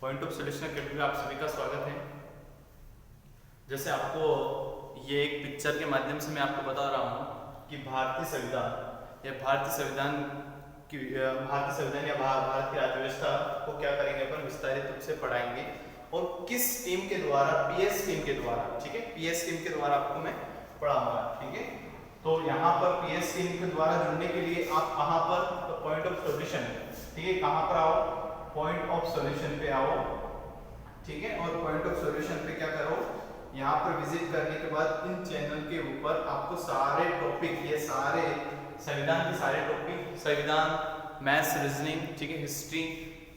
Point of solution academy में आप सभी का स्वागत है। जैसे आपको ये एक पिक्चर के माध्यम से मैं आपको बता रहा हूँ कि भारतीय संविधान या भारत की राज्य व्यवस्था को क्या करेंगे अपन विस्तारित रूप से पढ़ाएंगे और किस टीम के द्वारा, पीएस टीम के द्वारा, ठीक है, पीएस टीम के द्वारा आपको मैं पढ़ाऊंगा, ठीक है। तो यहाँ पर पीएस टीम के द्वारा जुड़ने के लिए आप कहाँ पर पॉइंट ऑफ सॉल्यूशन, ठीक है, कहाँ पर आओ, पॉइंट ऑफ सॉल्यूशन पे आओ, ठीक है। और पॉइंट ऑफ सॉल्यूशन पे क्या करो, यहाँ पर विजिट करने के बाद इन चैनल के ऊपर आपको सारे टॉपिक, ये सारे संविधान के सारे टॉपिक, संविधान, मैथ्स, रीजनिंग, ठीक है, हिस्ट्री,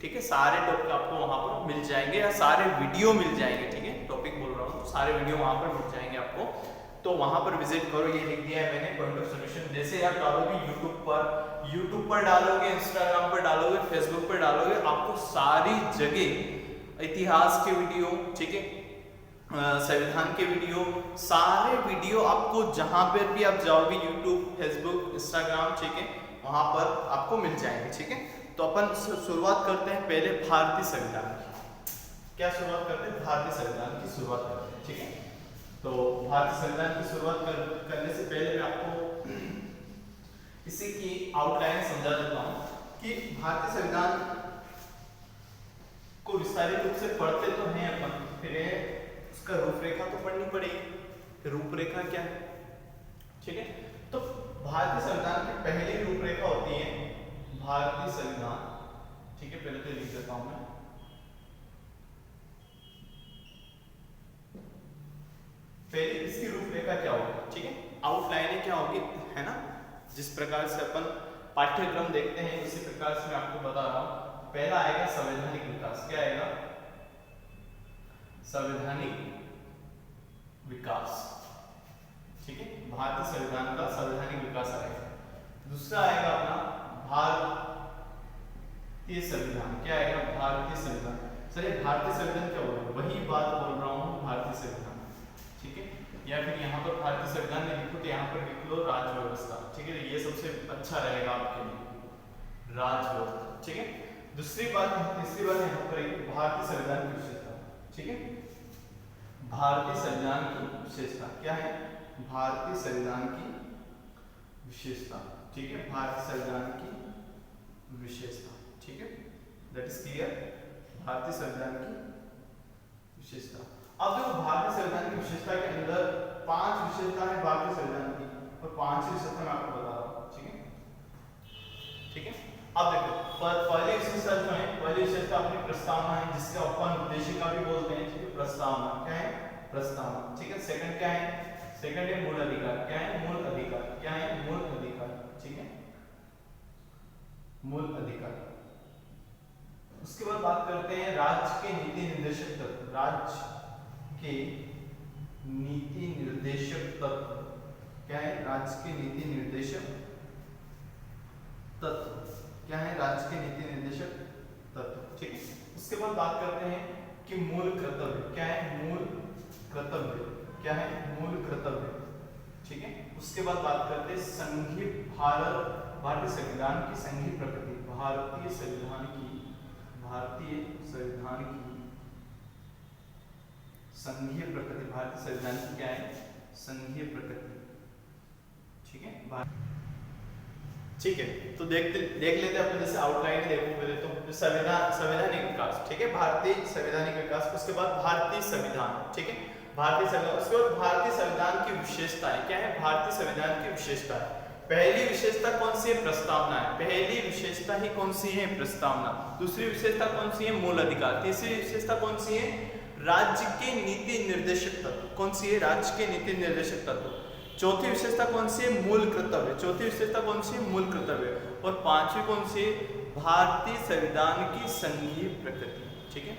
ठीक है, सारे टॉपिक आपको वहाँ पर मिल जाएंगे या सारे वीडियो मिल जाएंगे, ठीक है। टॉपिक बोल रहा हूँ तो सारे वीडियो वहाँ पर मिल जाएंगे आपको, तो वहाँ पर विजिट करो। ये लिख दिया है मैंने पॉइंट ऑफ सॉल्यूशन। जैसे आप डालोगे यूट्यूब पर डालोगे, इंस्टाग्राम पर डालोगे, फेसबुक पर डालोगे, आपको सारी जगह इतिहास के वीडियो, ठीक है, संविधान के वीडियो, सारे वीडियो आपको जहां पर भी आप जाओगे, यूट्यूब, फेसबुक, इंस्टाग्राम, ठीक है, वहां पर आपको मिल जाएंगे, ठीक है। तो अपन शुरुआत करते हैं पहले भारतीय संविधान की। क्या शुरुआत करते हैं? भारतीय संविधान की शुरुआत करते हैं, ठीक है। तो भारतीय संविधान की शुरुआत करने से पहले मैं आपको इसी की आउटलाइन समझा देता हूं कि भारतीय संविधान को विस्तारित रूप से पढ़ते तो हैं अपन, फिर उसका रूपरेखा तो पढ़नी पड़ेगी। रूपरेखा क्या है, ठीक है। तो भारतीय संविधान की पहली रूपरेखा होती है भारतीय संविधान, ठीक है, पहले तो लिख देता हूं मैं। पहले इसकी रूपरेखा क्या होगी, ठीक है, आउटलाइन क्या होगी, है ना। जिस प्रकार से अपन पाठ्यक्रम देखते हैं उसी प्रकार से मैं आपको बता रहा हूं। पहला आएगा संवैधानिक विकास। क्या आएगा? संवैधानिक विकास, ठीक है, भारतीय संविधान का संवैधानिक विकास आएगा। दूसरा आएगा अपना भारतीय संविधान। क्या आएगा? भारतीय संविधान। सर ये भारतीय संविधान क्या होगा? वही बात बोल रहा हूँ, भारतीय संविधान, ठीक है। या फिर यहाँ पर भारतीय संविधान में लिखो तो यहाँ पर लिख लो राज्य व्यवस्था, ठीक है, ये सबसे अच्छा रहेगा आपके लिए, राज्य व्यवस्था, ठीक है। तीसरी बात यहाँ पर भारतीय संविधान की विशेषता, ठीक है। भारतीय संविधान की विशेषता क्या है? भारतीय संविधान की विशेषता, ठीक है, भारतीय संविधान की विशेषता, ठीक है, दैट इज क्लियर। भारतीय संविधान की विशेषता। अब देखो भारतीय संविधान की विशेषता के अंदर 5 विशेषता है भारतीय संविधान की, और 5 विशेषता मैं आपको बता रहा हूँ, ठीक है, ठीक है। अब देखो पहली विशेषता जो है, पहली विशेषता अपनी प्रस्तावना है, जिसके अपन उद्देशिका भी बोलते हैं, ठीक है, प्रस्तावना। क्या है? प्रस्तावना, ठीक है। सेकंड क्या है? सेकंड है मूल अधिकार। क्या है? मूल अधिकार। क्या है? मूल अधिकार, ठीक है, मूल अधिकार। उसके बाद बात करते हैं राज्य के नीति निर्देशक तत्व। राज्य के नीति निर्देशक तत्व। क्या है? राज्य के नीति निर्देशक तत्व। क्या है? राज्य के नीति निर्देशक तत्व, ठीक है। उसके बाद बात करते हैं कि मूल कर्तव्य। क्या है? मूल कर्तव्य। क्या है? मूल कर्तव्य, ठीक है। उसके बाद बात करते हैं संघीय भारतीय संविधान की संघीय प्रकृति। भारतीय संविधान की संघीय प्रकृति। भारतीय संविधान की क्या है? संघीय प्रकृति, ठीक है, ठीक है। तो देख लेते हैं अपने, जैसे आउटलाइन देखो पहले तो संवैधानिक विकास, ठीक है, भारतीय संवैधानिक विकास। उसके बाद भारतीय संविधान, ठीक है, भारतीय संविधान। उसके बाद भारतीय संविधान की विशेषताएं। क्या है? भारतीय संविधान की विशेषताएं। पहली विशेषता कौन सी है? प्रस्तावना है। पहली विशेषता ही कौन सी है? प्रस्तावना। दूसरी विशेषता कौन सी है? मूल अधिकार। तीसरी विशेषता कौन सी है? राज्य के नीति निर्देशक तत्व। कौन सी है? राज्य के नीति निर्देशक तत्व। चौथी विशेषता कौन सी है? मूल कर्तव्य। चौथी विशेषता कौन सी है? मूल कर्तव्य। और पांचवी कौन सी है? भारतीय संविधान की संघीय प्रकृति, ठीक है,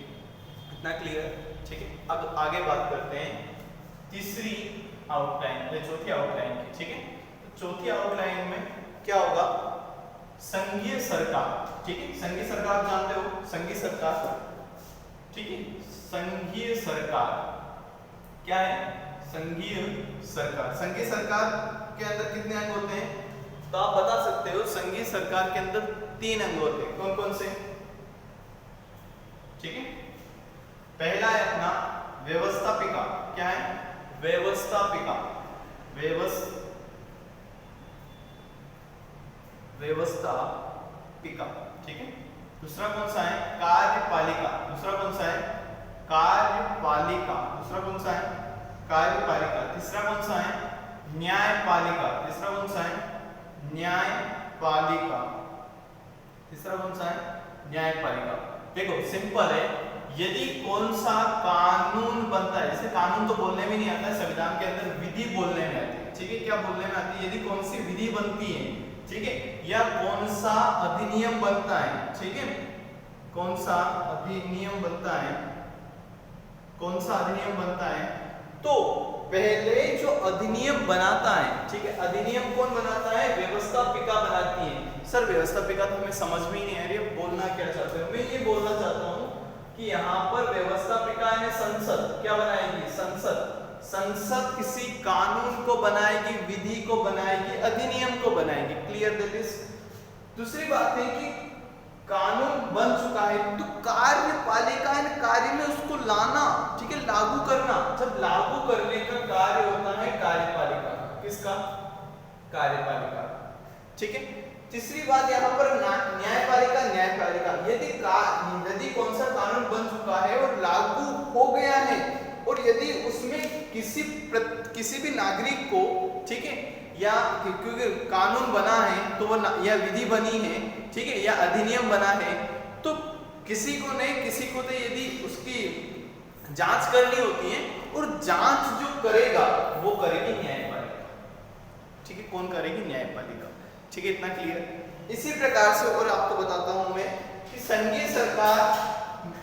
इतना क्लियर, ठीक है। अब आगे बात करते हैं तीसरी आउटलाइन, चौथी आउटलाइन की, ठीक है। तो चौथी आउटलाइन में क्या होगा? संघीय सरकार, ठीक है, संघीय सरकार आप जानते हो, संघीय सरकार, ठीक है, संघीय सरकार। क्या है? संघीय सरकार। संघीय सरकार के अंदर कितने अंग होते हैं? तो आप बता सकते हो संघीय सरकार के अंदर 3 अंग होते हैं। कौन कौन से? ठीक है, पहला है अपना व्यवस्थापिका। क्या है? व्यवस्थापिका। व्यवस्थापिका, ठीक है। दूसरा कौन सा है? कार्यपालिका। दूसरा कौन सा है? कार्यपालिका। दूसरा कौन सा है? कार्यपालिका। तीसरा कौन सा है? न्यायपालिका। तीसरा कौन सा है? न्यायपालिका। तीसरा कौन सा है? न्यायपालिका। देखो सिंपल है, यदि कौन सा कानून बनता है, जैसे कानून तो बोलने में नहीं आता है, संविधान के अंदर विधि बोलने में आती है, ठीक है। क्या बोलने में आती है? यदि कौन सी विधि बनती है, ठीक है, या कौन सा अधिनियम बनता है, ठीक है, कौन सा अधिनियम बनता है, कौन सा अधिनियम बनता है, तो पहले जो अधिनियम बनाता है, ठीक है, अधिनियम कौन बनाता है? व्यवस्थापिका बनाती है। सर व्यवस्थापिका तो हमें समझ में ही नहीं आ रही है, बोलना क्या चाहते हो? मैं ये बोलना चाहता हूँ कि यहाँ पर व्यवस्थापिका यानी संसद क्या बनाएगी? संसद किसी कानून को बनाएगी, विधि को बनाएगी, अधिनियम को बनाएगी। Clear the list. दूसरी बात है कि कानून बन चुका है तो कार्यपालिका है, कार्य में उसको लाना, ठीक है, लागू करना। जब लागू करने का कार्य होता है कार्यपालिका, किसका? कार्यपालिका, ठीक है। तीसरी बात यहाँ पर न्यायपालिका। यदि कौन सा कानून बन चुका है और लागू हो गया है, और यदि उसमें किसी भी नागरिक को, ठीक है, या क्योंकि कानून बना है तो वो या विधि बनी है, ठीक है, या अधिनियम बना है, तो किसी को तो यदि उसकी जांच करनी होती है, और जांच जो करेगा वो करेगी न्यायपालिका, ठीक है। कौन करेगी? न्यायपालिका, ठीक है। इतना क्लियर। इसी प्रकार से और आपको बताता हूं मैं कि संघीय सरकार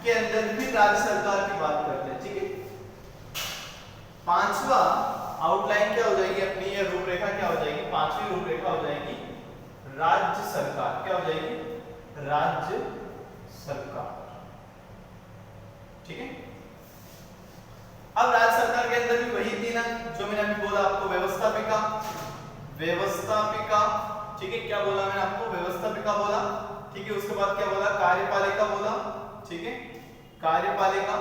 के अंदर भी राज्य सरकार की बात करते हैं, ठीक है। पांचवा आउटलाइन क्या हो जाएगी अपनी, ये रूपरेखा क्या हो जाएगी? पांचवी रूपरेखा हो जाएगी राज्य सरकार। क्या हो जाएगी? राज्य सरकार, ठीक है। अब राज्य सरकार के अंदर भी वही थी ना जो मैंने अभी बोला आपको, व्यवस्थापिका, ठीक है। क्या बोला मैंने आपको? व्यवस्थापिका बोला, ठीक है। उसके बाद क्या बोला? कार्यपालिका बोला, ठीक है, कार्यपालिका।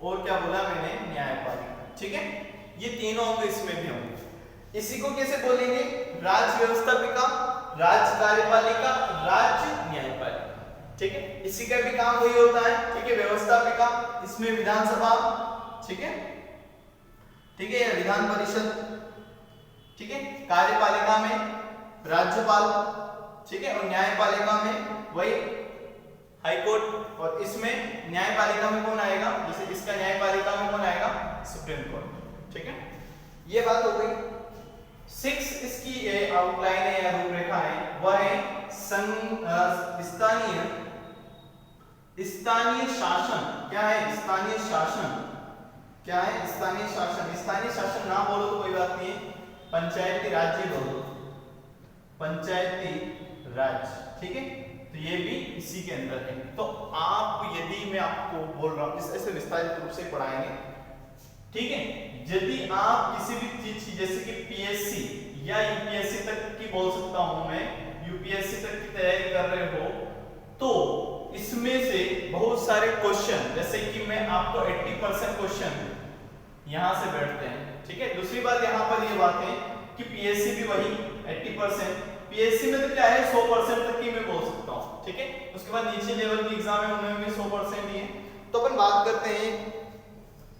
और क्या बोला मैंने? न्यायपालिका, ठीक है। ये तीनों होंगे, इसमें भी होंगे। इसी को कैसे बोलेंगे? राज्य व्यवस्थापिका, राज्य कार्यपालिका, राज्य न्यायपालिका, ठीक है। इसी का भी काम वही होता है, ठीक है। व्यवस्थापिका, इसमें विधानसभा, ठीक है, ठीक है, या विधान परिषद, ठीक है। कार्यपालिका में राज्यपाल, ठीक है, और न्यायपालिका में वही हाईकोर्ट, और इसमें न्यायपालिका में कौन आएगा? जैसे इसका न्यायपालिका में कौन आएगा? सुप्रीम कोर्ट, ठीक है। ये बात हो गई। 6 इसकी आउटलाइन है या रूपरेखा है, वह है स्थानीय शासन। क्या है? स्थानीय शासन। क्या है? स्थानीय शासन। स्थानीय शासन ना बोलो तो कोई बात नहीं है, पंचायती राज्य बोलो, पंचायती राज, ठीक है। तो ये भी इसी के अंदर है। तो आप, यदि मैं आपको बोल रहा हूं, ऐसे विस्तारित रूप से पढ़ाएंगे, ठीक है। यदि आप किसी भी चीज की, जैसे कि पीएससी या यूपीएससी तक की बोल सकता हूं मैं, यूपीएससी तक की तैयारी कर रहे हो, तो इसमें से बहुत सारे क्वेश्चन, जैसे कि मैं आपको 80% क्वेश्चन यहां से बैठते हैं, ठीक है। दूसरी बात यहां पर ये बात है कि पीएससी भी वही 80%, पीएससी में तो क्या है 100% तक की मैं बोल सकता हूं, ठीक है। उसके बाद नीचे लेवल की एग्जाम है, उनमें भी 100% ही है। तो अपन बात करते हैं,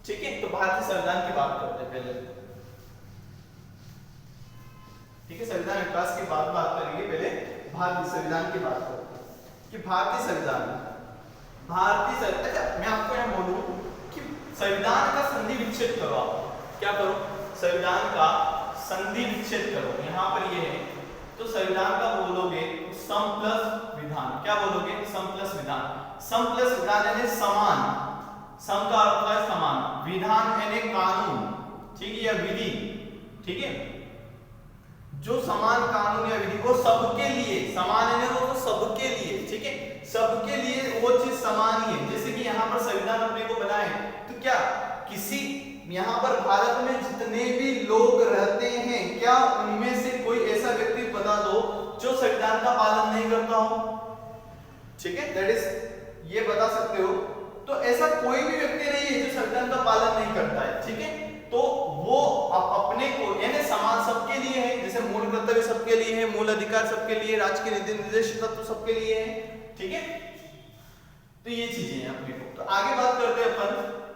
ठीक है। तो भारतीय संविधान की बात करते हैं पहले, ठीक है। संविधान विकास के बाद बात करेंगे, पहले भारतीय संविधान की बात करते हैं कि भारतीय संविधान, अच्छा मैं आपको यहां बोलूं कि संविधान का संधि विच्छेद करो। आप क्या करो? संविधान का संधि विच्छेद करो। यहां पर ये है, तो संविधान का बोलोगे सम प्लस विधान। क्या बोलोगे? सम प्लस विधान। सम प्लस विधान यानी समान, सम का अर्थ है समान, विधान यानी कानून, ठीक है, या विधि, ठीक है। जो समान कानून या विधि वो सबके लिए, समान है वो तो सबके लिए, ठीक है, सबके लिए वो चीज समान ही है। जैसे कि यहाँ पर संविधान अपने को बना है, तो क्या किसी यहाँ पर भारत में जितने भी लोग रहते हैं, क्या उनमें से कोई ऐसा व्यक्ति बता दो जो संविधान का पालन नहीं करता हो? ठीक है, दैट इज ये बता सकते हो। तो ऐसा कोई भी व्यक्ति नहीं है जो संविधान का पालन नहीं करता है, ठीक है। तो वो अपने को यानी समाज सबके लिए है, जैसे मूल कर्तव्य सबके लिए है, मूल अधिकार सबके लिए, राष्ट्र के नीति निर्देश तत्व सबके लिए है, ठीक है। तो ये चीजें हैं अपने को। तो आगे बात करते हैं अपन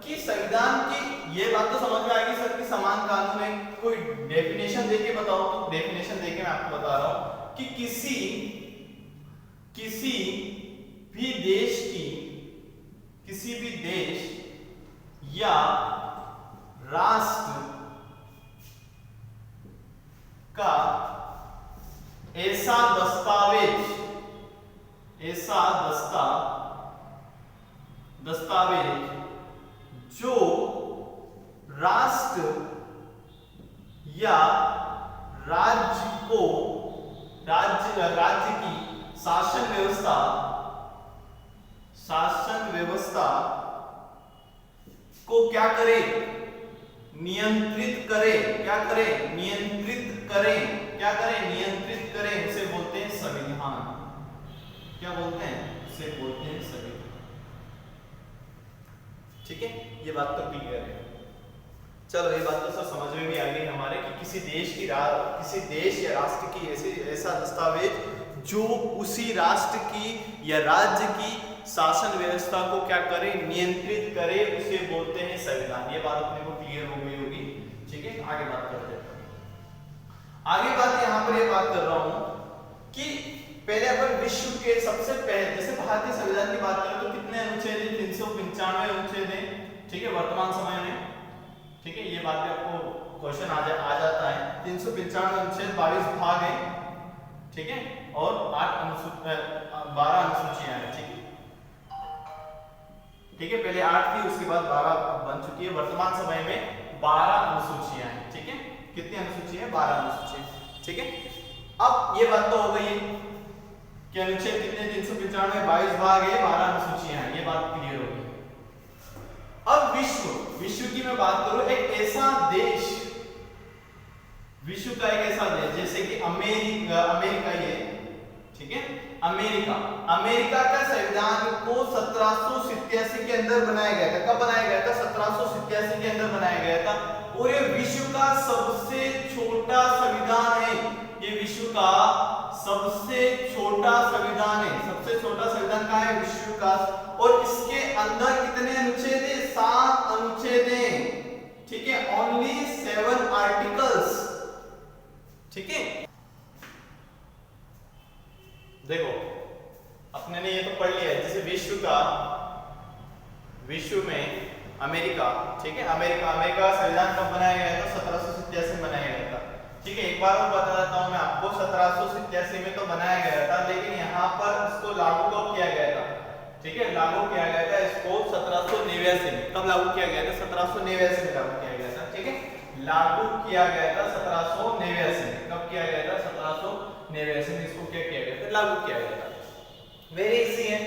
कि संविधान की, ये बात तो समझ में आएगी सर कि समान कानून है। कोई डेफिनेशन देके बताओ, तो डेफिनेशन देके मैं आपको बता रहा हूं कि किसी भी देश की, किसी भी देश या राष्ट्र का ऐसा दस्तावेज जो राष्ट्र या राज्य की शासन व्यवस्था को क्या करे, नियंत्रित करे, उसे बोलते हैं संविधान। क्या बोलते हैं? उसे बोलते हैं संविधान। ठीक है, ये बात तो क्लियर है। चलो, ये बात तो सब समझ में भी आ गई हमारे कि किसी देश या राष्ट्र की ऐसा दस्तावेज जो उसी राष्ट्र की या राज्य की शासन व्यवस्था को क्या करे, नियंत्रित करे, उसे बोलते हैं संविधान। ये बात अपने को क्लियर हो गई होगी। ठीक है, आगे बात करते हैं। आगे बात यहाँ पर ये बात कर रहा हूं कि पहले अपन विश्व के सबसे पहले, जैसे भारतीय संविधान की बात करें तो कितने अनुच्छेद हैं? 395 अनुच्छेद हैं, ठीक है, वर्तमान समय में। ठीक है, ये बात भी आपको क्वेश्चन आ जाता है। 395 अनुच्छेद, 22 भाग है, ठीक है, और 12 अनुसूचियां हैं। ठीक है, ठीक है, पहले 8 थी, उसके बाद 12 बन चुकी है। वर्तमान समय में 12 अनुसूचियां हैं। ठीक है, कितनी अनुसूचियां? 12 अनुसूचियां। ठीक है, अब ये बात तो हो गई है कि अनुच्छेद कितने? 395, 22 भाग है, 12 अनुसूचियां हैं। ये बात क्लियर हो गई। अब विश्व की मैं बात करूं, एक ऐसा देश, विश्व का एक ऐसा देश जैसे कि अमेरिका ये, ठीक है, अमेरिका का संविधान को 1787 के अंदर बनाया गया था। कब बनाया गया था? 1787 के अंदर बनाया गया था। और ये विश्व का सबसे छोटा संविधान है। ये विश्व का सबसे छोटा संविधान है। सबसे छोटा संविधान कहाँ है? विश्व का। और इसके अंदर कितने अनुच्छेद है? 7 अनुच्छेद हैं। ठीक है, ओनली 7 आर्टिकल्स। ठीक है, देखो अपने ने ये तो पढ़ लिया है। जैसे विश्व में अमेरिका, ठीक है, अमेरिका का संविधान कब बनाया गया था? 1787 में बनाया गया था। ठीक है, एक बार और बता देता हूं मैं आपको, 1787 में तो बनाया गया था, लेकिन यहाँ पर इसको लागू कब किया गया था? ठीक है, लागू किया गया था इसको 1789 में। कब लागू किया गया था? 1789 में लागू किया गया था। ठीक है, लागू किया गया था 1789 में। कब किया गया था? 1789 में इसको क्या किया गया था? लागू किया गया था। वेरी इजी है।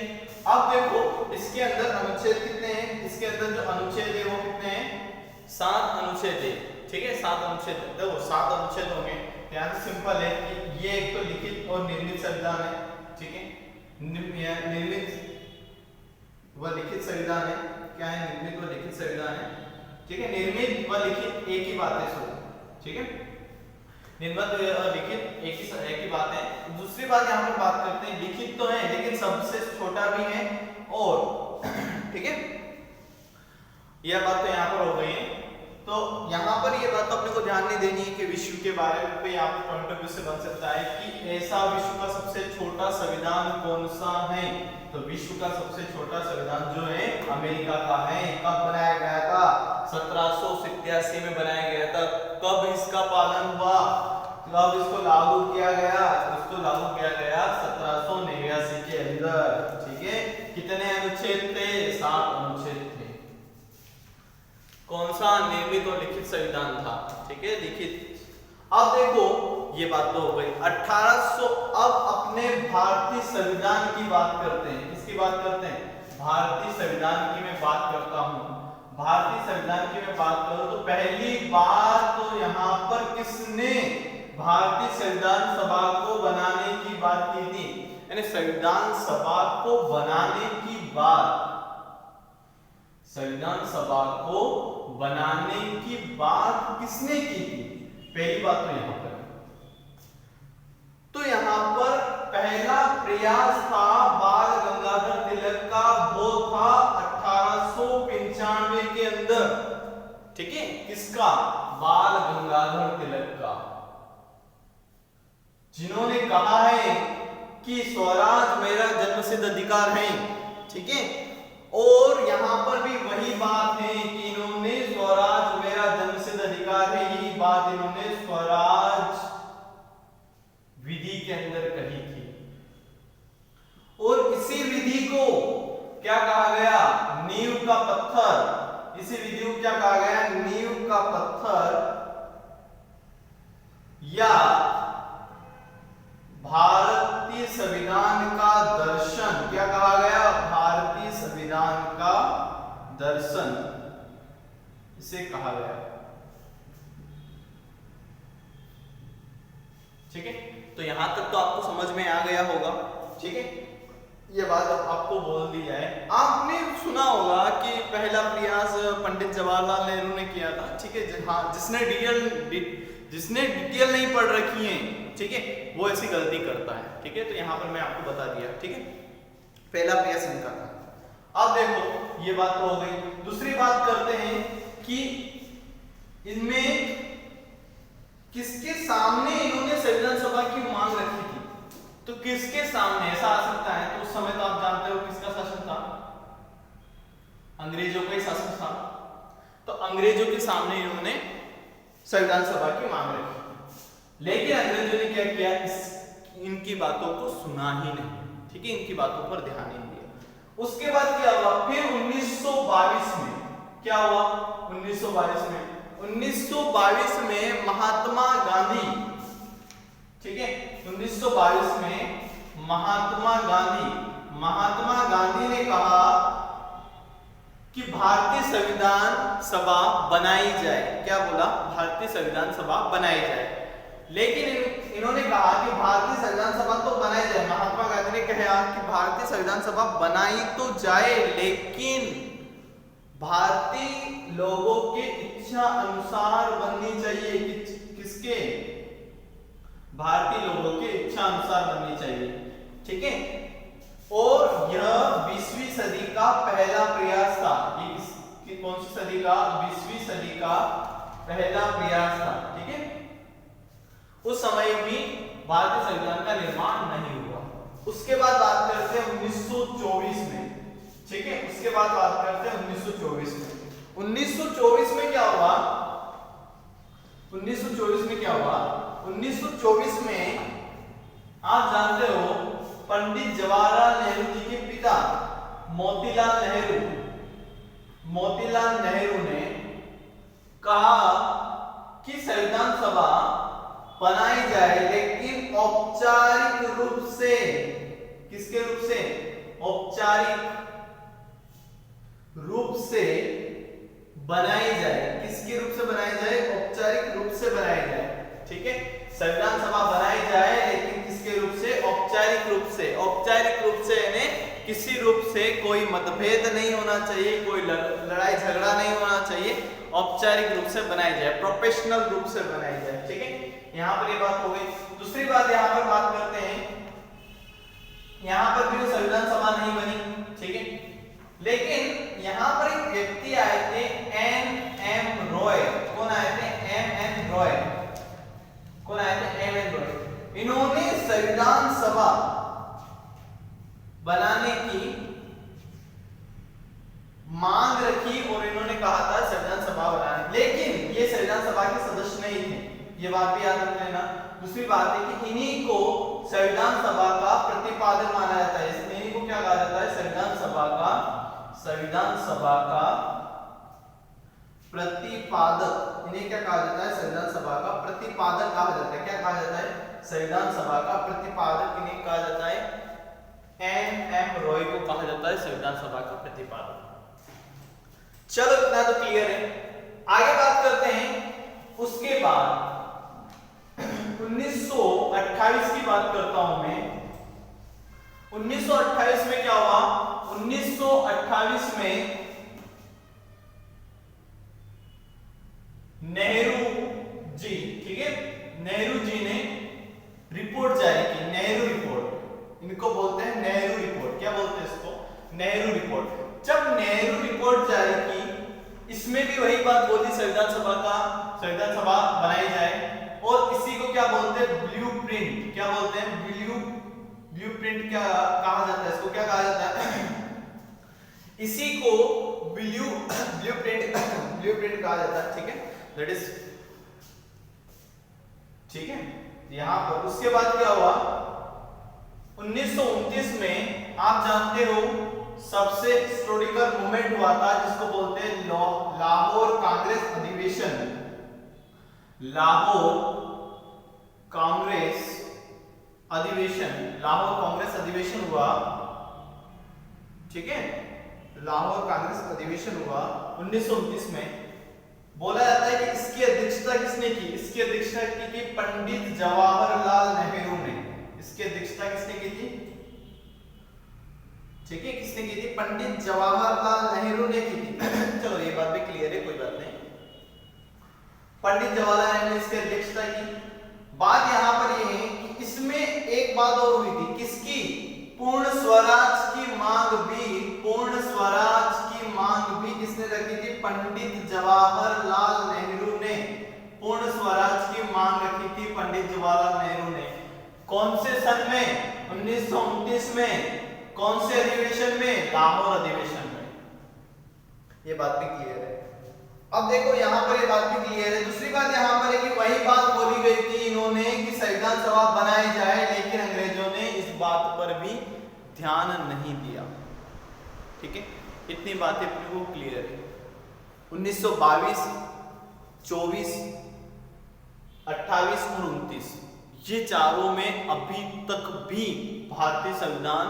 अब देखो इसके अंदर अनुच्छेद कितने हैं? इसके अंदर जो अनुच्छेद है वो कितने हैं? 7 अनुच्छेद है। ठीक है, 7 अनुच्छेद। देखो 7 अनुच्छेद होंगे। यहाँ से सिंपल है कि ये एक तो लिखित और निर्मित संविधान है। ठीक है, निर्मित व लिखित संविधान है। क्या है? निर्मित व लिखित संविधान है। ठीक है, निर्मित व लिखित एक ही बात है। सो ठीक है, निर्मित और लिखित एक ही बात है। दूसरी बात यहाँ पर बात करते हैं, लिखित तो है लेकिन सबसे छोटा भी है। और ठीक है, यह बात तो यहाँ पर हो गई है। तो यहाँ पर ये बात तो अपने को ध्यान नहीं देनी है कि विश्व के बारे में यहाँ पर पॉइंट ऑफ व्यू से बन सकता है कि ऐसा विश्व का सबसे छोटा संविधान कौन सा है? तो विश्व का सबसे छोटा संविधान जो है अमेरिका का है। कब बनाया गया था? 1787 में बनाया गया था। कब इसका पालन हुआ? कब इसको लागू किया गया? इसको लागू किया गया 1789 के अंदर। ठीक है, कितने अनुच्छेद थे? 7 अनुच्छेद थे। कौन सा? निर्मित और लिखित संविधान था। ठीक है, लिखित। अब देखो ये बात तो हो गई 1800। अब अपने भारतीय संविधान की बात करते हैं। किसकी बात करते हैं? भारतीय संविधान की मैं बात करता हूं। भारतीय संविधान की मैं बात करूं तो पहली बार तो यहाँ पर किसने भारतीय संविधान सभा को बनाने की बात की थी? यानी संविधान सभा को बनाने की बात, संविधान सभा को बनाने की बात किसने की थी? पहली बात तो यहां पर, तो यहां पर पहला प्रयास था बाल गंगाधर तिलक का, वो था 1895 के अंदर, ठीक है। किसका? बाल गंगाधर तिलक का, जिन्होंने कहा है कि स्वराज मेरा जन्मसिद्ध अधिकार है, ठीक है। और यहां पर भी वही बात है कि इन्होंने स्वराज मेरा जन्मसिद्ध अधिकार है, यही बात इन्होंने स्वराज विधि के अंदर कही थी। और इसी विधि को क्या कहा गया? नींव का पत्थर। इसी विधि को क्या कहा गया? नींव का पत्थर या भारतीय संविधान का दर्शन। क्या कहा गया? भारतीय संविधान का दर्शन इसे कहा गया, ठीक है। तो यहां तक तो आपको समझ में आ गया होगा, ठीक है। ये बात आपको बोल दी जाए, आपने सुना होगा कि पहला प्रयास पंडित जवाहरलाल नेहरू ने किया था, ठीक है। हाँ, जिसने डिटेल नहीं पढ़ रखी है, ठीक है, वो ऐसी गलती करता है, ठीक है। तो यहाँ पर मैं आपको बता दिया, ठीक है, पहला प्रयास इनका था। अब देखो ये बात तो हो गई। दूसरी बात करते हैं कि इनमें किसके सामने इन्होंने संविधान सभा की मांग रखी थी? तो किसके सामने ऐसा आ सकता है? तो उस समय तो आप जानते हो किसका शासन था? अंग्रेजों का ही शासन था। तो अंग्रेजों के सामने इन्होंने संविधान सभा की मांग रखी, लेकिन अंग्रेजों ने क्या किया? इनकी बातों को सुना ही नहीं, ठीक है, इनकी बातों पर ध्यान नहीं दिया। उसके बाद क्या हुआ? फिर 1922 में क्या हुआ? 1922 में महात्मा गांधी, ठीक है, 1922 में महात्मा गांधी ने कहा कि भारतीय संविधान सभा बनाई जाए। क्या बोला? भारतीय संविधान सभा बनाई जाए। लेकिन इन्होंने कहा कि भारतीय संविधान सभा तो बनाई जाए, महात्मा गांधी ने कहा कि भारतीय संविधान सभा बनाई तो जाए, लेकिन भारतीय लोगों के इच्छा अनुसार बननी चाहिए। किसके? भारतीय लोगों के इच्छा अनुसार बननी चाहिए, ठीक है। और यह 20वीं सदी का पहला प्रयास था। ये कौन सी सदी का? 20वीं सदी का पहला प्रयास था, ठीक है। उस समय भी भारतीय संविधान का निर्माण नहीं हुआ। उसके बाद बात करते हैं 1924 में, ठीक है। उसके बाद बात करते हैं 1924 में। 1924 में क्या हुआ? 1924 में क्या हुआ? 1924 में आप जानते हो पंडित जवाहरलाल नेहरू जी के पिता मोतीलाल नेहरू ने कहा कि संविधान सभा बनाई जाए, लेकिन औपचारिक रूप से। किसके रूप से? औपचारिक रूप से बनाई जाए। किसके रूप से बनाई जाए? औपचारिक रूप से बनाई जाए, ठीक है। संविधान सभा बनाई जाए, लेकिन किसके रूप से? औपचारिक रूप से। औपचारिक रूप से यानी किसी रूप से कोई मतभेद नहीं होना चाहिए, कोई लड़ाई झगड़ा नहीं होना चाहिए, औपचारिक रूप से बनाई जाए, प्रोफेशनल रूप से बनाई जाए, ठीक है। यहाँ पर ये बात हो गई। दूसरी बात यहाँ पर बात करते हैं, यहाँ पर भी संविधान सभा नहीं बनी, ठीक है। लेकिन यहाँ पर एक व्यक्ति आए थे, एम रॉय। कौन आए थे? एम रॉय। कौन आए थे? एम रॉय। इन्होंने संविधान सभा बनाने की मांग रखी और इन्होंने कहा था संविधान सभा बनाने, लेकिन ये संविधान सभा के सदस्य नहीं थे, ये बात भी याद रख लेना। दूसरी बात है कि इन्हीं को संविधान सभा का प्रतिपादक माना जाता है। इन्हीं को क्या कहा जाता है? संविधान सभा का प्रतिपादक। इन्हें क्या कहा जाता है? संविधान सभा का प्रतिपादक कहा जाता है। क्या कहा जाता है? संविधान सभा का प्रतिपादक इन्हें कहा जाता है। एम रॉय को कहा जाता है संविधान सभा का प्रतिपादक। चलो इतना तो क्लियर है। आगे बात करते हैं। उसके बाद 1928 की बात करता हूं मैं। 1928 में क्या हुआ? 1928 में नेहरू जी, ठीक है, नेहरू जी ने रिपोर्ट जारी की, नेहरू रिपोर्ट, इनको बोलते हैं नेहरू रिपोर्ट। क्या बोलते हैं इसको? नेहरू रिपोर्ट। जब नेहरू रिपोर्ट जारी की, इसमें भी वही बात बोली संविधान सभा बनाई जाए, और इसी को क्या बोलते हैं? ब्लूप्रिंट। क्या बोलते हैं? ब्लूप्रिंट क्या कहा जाता है? इसको क्या कहा जाता है? इसी को ब्लूप्रिंट कहा जाता है, ठीक है, दैट इज, ठीक है। यहां पर उसके बाद क्या हुआ? 1929 में आप जानते हो सबसे हिस्टोरिकल मूवमेंट हुआ था, जिसको बोलते हैं लाहौर कांग्रेस अधिवेशन। लाहौर कांग्रेस अधिवेशन हुआ, ठीक है, लाहौर कांग्रेस अधिवेशन हुआ 1929 में। बोला जाता है कि इसकी अध्यक्षता किसने की? इसकी अध्यक्षता की पंडित जवाहरलाल नेहरू ने। इसकी अध्यक्षता किसने की थी? ठीक है, किसने की थी? पंडित जवाहरलाल नेहरू ने की थी। चलो ये बात भी क्लियर है, कोई बात नहीं। पंडित जवाहरलाल नेहरू ने इसकी अध्यक्षता की। बात यहां पर यह है कि इसमें एक बात और हुई थी, किसकी? पूर्ण स्वराज की मांग भी किसने रखी थी? पंडित जवाहरलाल नेहरू ने पूर्ण स्वराज की मांग रखी थी, पंडित जवाहरलाल नेहरू ने। कौन से सन में? 1929 में। कौन से अधिवेशन में? लाहौर अधिवेशन में। ये बात भी क्लियर है। अब देखो यहां पर ये बात भी क्लियर है। दूसरी बात यहां पर है कि वही बात बोली गई थी इन्होंने कि संविधान सभा बनाई जाए, लेकिन अंग्रेजों ने इस बात पर भी ध्यान नहीं दिया, ठीक है। इतनी बातें बिल्कुल क्लियर है। 1922, 24, 28 और 29 ये चारों में अभी तक भी भारतीय संविधान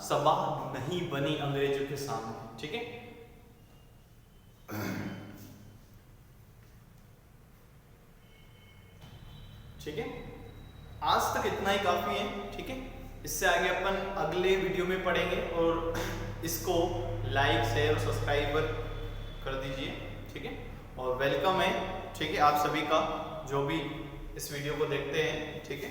सभा नहीं बनी अंग्रेजों के सामने, ठीक है। ठीक है, आज तक इतना ही काफी है, ठीक है। इससे आगे अपन अगले वीडियो में पढ़ेंगे, और इसको लाइक, शेयर और सब्सक्राइब कर दीजिए, ठीक है। और वेलकम है, ठीक है, आप सभी का जो भी इस वीडियो को देखते हैं, ठीक है।